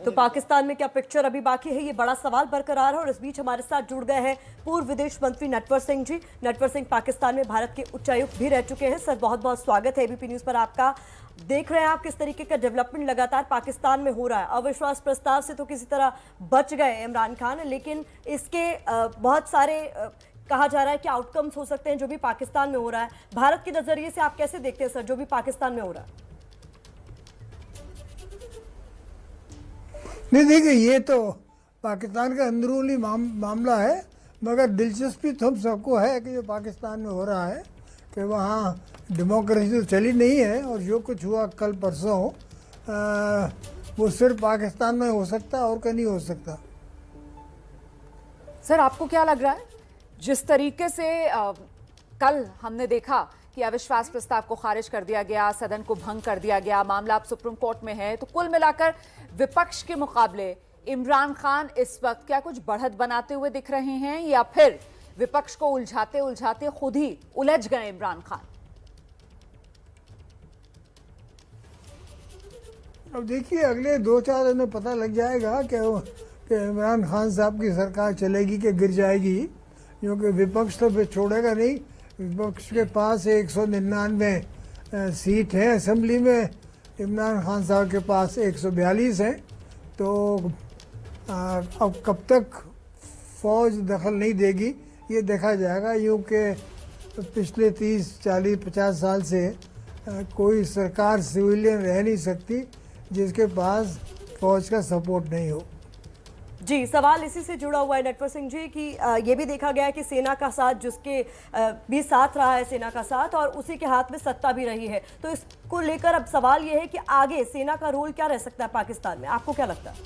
तो पाकिस्तान में क्या पिक्चर अभी बाकी है, ये बड़ा सवाल बरकरार है। और इस बीच हमारे साथ जुड़ गए हैं पूर्व विदेश मंत्री नटवर सिंह जी। नटवर सिंह पाकिस्तान में भारत के उच्चायुक्त भी रह चुके हैं। सर बहुत बहुत स्वागत है एबीपी न्यूज पर आपका। देख रहे हैं आप किस तरीके का डेवलपमेंट लगातार पाकिस्तान में हो रहा है। अविश्वास प्रस्ताव से तो किसी तरह बच गए इमरान खान, लेकिन इसके बहुत सारे कहा जा रहा है कि आउटकम्स हो सकते हैं जो भी पाकिस्तान में हो रहा है। भारत के नजरिए से आप कैसे देखते हैं सर जो भी पाकिस्तान में हो रहा है? नहीं, देखिए ये तो पाकिस्तान का अंदरूनी मामला है, मगर दिलचस्पी तो हम सबको है कि जो पाकिस्तान में हो रहा है कि वहाँ डेमोक्रेसी तो चली नहीं है, और जो कुछ हुआ कल परसों वो सिर्फ पाकिस्तान में हो सकता है और कहीं नहीं हो सकता। सर आपको क्या लग रहा है, जिस तरीके से कल हमने देखा कि अविश्वास प्रस्ताव को खारिज कर दिया गया, सदन को भंग कर दिया गया, मामला अब सुप्रीम कोर्ट में है, तो कुल मिलाकर विपक्ष के मुकाबले इमरान खान इस वक्त क्या कुछ बढ़त बनाते हुए दिख रहे हैं, या फिर विपक्ष को उलझाते उलझाते खुद ही उलझ गए इमरान खान? अब देखिए अगले 2-4 दिन में पता लग जाएगा कि इमरान खान साहब की सरकार चलेगी कि गिर जाएगी, क्योंकि विपक्ष तो फिर छोड़ेगा नहीं। विपक्ष के पास 199 सीट है असेंबली में, इमरान खान साहब के पास 142 हैं। तो अब कब तक फौज दखल नहीं देगी ये देखा जाएगा, यूँ कि पिछले 30, 40, 50 साल से कोई सरकार सिविलियन रह नहीं सकती जिसके पास फौज का सपोर्ट नहीं हो। जी, सवाल इसी से जुड़ा हुआ है नटवर सिंह जी कि ये भी देखा गया है कि सेना का साथ, जिसके भी साथ रहा है सेना का साथ, और उसी के हाथ में सत्ता भी रही है। तो इसको लेकर अब सवाल ये है कि आगे सेना का रोल क्या रह सकता है पाकिस्तान में, आपको क्या लगता है?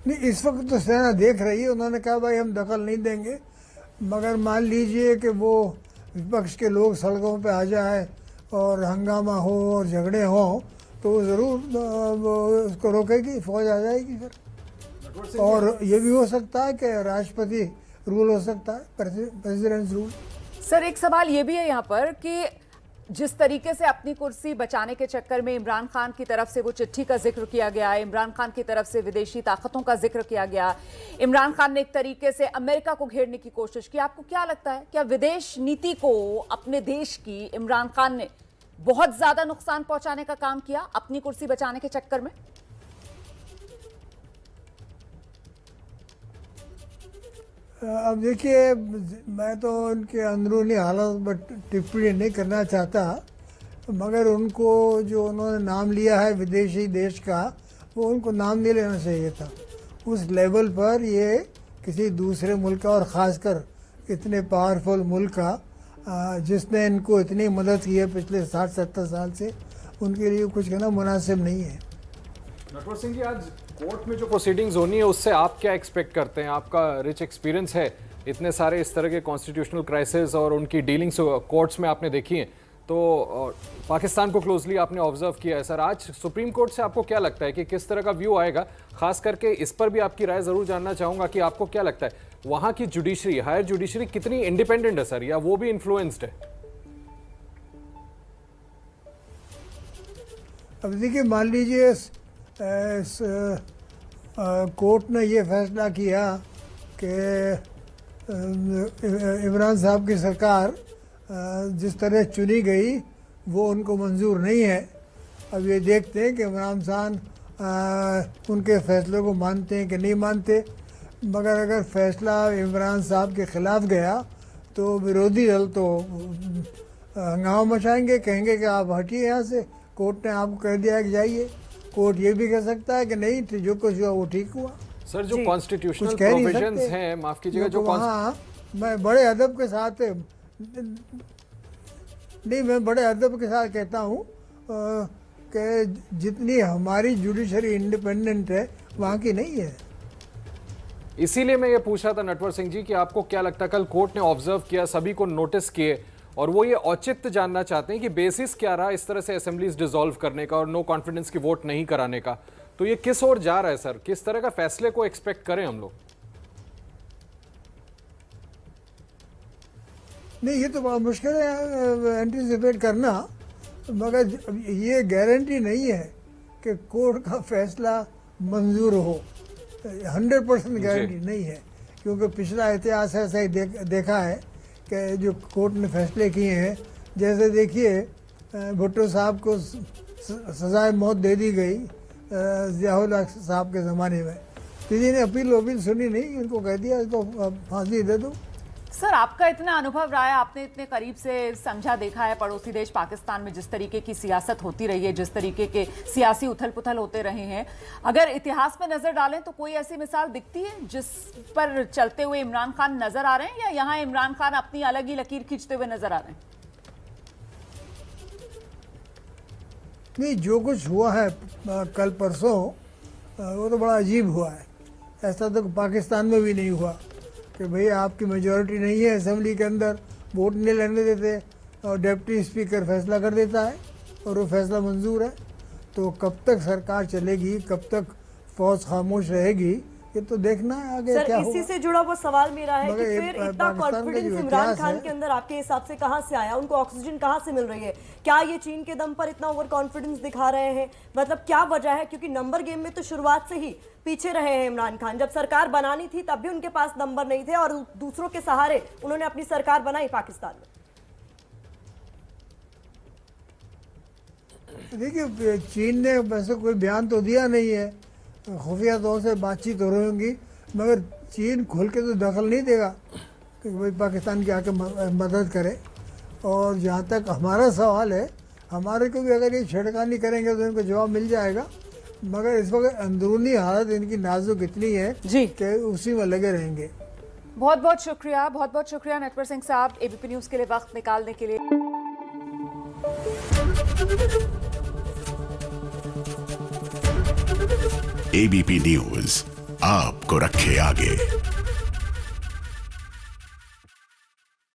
नहीं, इस वक्त तो सेना देख रही है, उन्होंने कहा भाई हम दखल नहीं देंगे, मगर मान लीजिए कि वो विपक्ष के लोग सड़कों पे आ जाए और हंगामा हो और झगड़े हों तो ज़रूर उसको रोकेगी, फौज आ जाएगी फिर। और ये भी हो सकता है कि राष्ट्रपति रूल हो सकता है, प्रेसिडेंट रूल। सर एक सवाल ये भी है यहाँ पर कि जिस तरीके से अपनी कुर्सी बचाने के चक्कर में इमरान खान की तरफ से वो चिट्ठी का जिक्र किया गया, इमरान खान की तरफ से विदेशी ताकतों का जिक्र किया गया, इमरान खान ने एक तरीके से अमेरिका को घेरने की कोशिश की, आपको क्या लगता है क्या विदेश नीति को अपने देश की इमरान खान ने बहुत ज्यादा नुकसान पहुंचाने का काम किया अपनी कुर्सी बचाने के चक्कर में? अब देखिए, मैं तो उनके अंदरूनी हालात पर टिप्पणी नहीं करना चाहता, मगर उनको जो उन्होंने नाम लिया है विदेशी देश का, वो उनको नाम नहीं लेना चाहिए था। उस लेवल पर ये किसी दूसरे मुल्क का, और ख़ासकर इतने पावरफुल मुल्क का जिसने इनको इतनी मदद की है पिछले 60-70 साल से, उनके लिए कुछ कहना मुनासिब नहीं है। नटवर सिंह जी, आज कोर्ट में जो प्रोसीडिंग्स होनी है उससे आप क्या एक्सपेक्ट करते हैं? आपका रिच एक्सपीरियंस है, इतने सारे इस तरह के कॉन्स्टिट्यूशनल क्राइसिस और उनकी डीलिंग्स कोर्ट्स में आपने देखी हैं, तो पाकिस्तान को क्लोजली आपने ऑब्जर्व किया है। सर आज सुप्रीम कोर्ट से आपको क्या लगता है कि किस तरह का व्यू आएगा? खास करके इस पर भी आपकी राय ज़रूर जानना चाहूँगा कि आपको क्या लगता है वहाँ की जुडिशरी, हायर जुडिशरी कितनी इंडिपेंडेंट है सर, या वो भी इन्फ्लुएंस्ड है? अब देखिए, मान लीजिए कोर्ट ने ये फैसला किया कि इमरान साहब की सरकार जिस तरह चुनी गई वो उनको मंजूर नहीं है। अब ये देखते हैं कि इमरान खान उनके फैसले को मानते हैं कि नहीं मानते, मगर अगर फैसला इमरान साहब के ख़िलाफ़ गया तो विरोधी दल तो हंगामा मचाएंगे, कहेंगे कि आप हटिए यहाँ से, कोर्ट ने आपको कह दिया कि जाइए। कोर्ट ये भी कह सकता है कि नहीं, जो कुछ हुआ वो ठीक हुआ। सर जो कॉन्स्टिट्यूशनल प्रोविजंस हैं, माफ कीजिएगा, जो वहाँ मैं बड़े अदब के साथ कहता हूँ कि जितनी हमारी जुडिशरी इंडिपेंडेंट है वहाँ की नहीं है। इसीलिए मैं ये पूछ रहा था नटवर सिंह जी कि आपको क्या लगता है, कल कोर्ट ने ऑब्जर्व किया, सभी को नोटिस किए, और वो ये औचित्य जानना चाहते हैं कि बेसिस क्या रहा इस तरह से असेंबलीज डिसॉल्व करने का और नो कॉन्फिडेंस की वोट नहीं कराने का, तो ये किस ओर जा रहा है सर? किस तरह का फैसले को एक्सपेक्ट करें हम लोग? नहीं, ये तो बड़ा मुश्किल है एंटिसिपेट करना, मगर ये गारंटी नहीं है कि कोर्ट का फैसला मंजूर हो, 100% गारंटी नहीं है, क्योंकि पिछला इतिहास ऐसा ही देखा है कि जो कोर्ट ने फैसले किए हैं, जैसे देखिए भुट्टो साहब को सजाए मौत दे दी गई ज़ियाउल हक साहब के ज़माने में, किसी ने अपील सुनी नहीं, इनको कह दिया इसको फांसी दे दो। सर, आपका इतना अनुभव रहा है, आपने इतने करीब से समझा देखा है पड़ोसी देश पाकिस्तान में जिस तरीके की सियासत होती रही है, जिस तरीके के सियासी उथल पुथल होते रहे हैं, अगर इतिहास में नजर डालें तो कोई ऐसी मिसाल दिखती है जिस पर चलते हुए इमरान खान नजर आ रहे हैं, या यहाँ इमरान खान अपनी अलग ही लकीर खींचते हुए नजर आ रहे हैं? नहीं, जो कुछ हुआ है कल परसों वो तो बड़ा अजीब हुआ है। ऐसा तो पाकिस्तान में भी नहीं हुआ कि भाई आपकी मेजॉरिटी नहीं है असेंबली के अंदर, वोट नहीं लेने देते और डिप्टी स्पीकर फैसला कर देता है और वो फैसला मंजूर है। तो कब तक सरकार चलेगी, कब तक फौज खामोश रहेगी, ये तो देखना है आगे सर, क्या इसी होगा। से जुड़ा वो सवाल मेरा है कि मगर फिर इतना पाकिस्तान का कॉन्फिडेंस जो इमरान इतिहास खान है- के अंदर आपके हिसाब से कहां से आया? उनको ऑक्सीजन कहां से मिल रही है? क्या ये चीन के दम पर इतना ओवर कॉन्फिडेंस दिखा रहे हैं? मतलब क्या वजह है? क्योंकि नंबर गेम में तो शुरुआत से ही पीछे रहे हैं इमरान खान। जब सरकार बनानी थी तब भी उनके पास नंबर नहीं थे और दूसरों के सहारे उन्होंने अपनी सरकार बनाई पाकिस्तान में। देखिए, चीन ने वैसे कोई बयान तो दिया नहीं है, खुफिया तौर से बातचीत हो रही होंगी, मगर चीन खुल के तो दखल नहीं देगा कि भाई पाकिस्तान की आके मदद करे। और जहाँ तक हमारा सवाल है, हमारे को भी अगर ये छेड़खानी करेंगे तो इनको जवाब मिल जाएगा, मगर इस वक्त अंदरूनी हालत इनकी नाजुक इतनी है जी। कि उसी में लगे रहेंगे। बहुत बहुत शुक्रिया नटवर सिंह साहब, एबीपी न्यूज के लिए वक्त निकालने के लिए। एबीपी न्यूज आपको रखे आगे।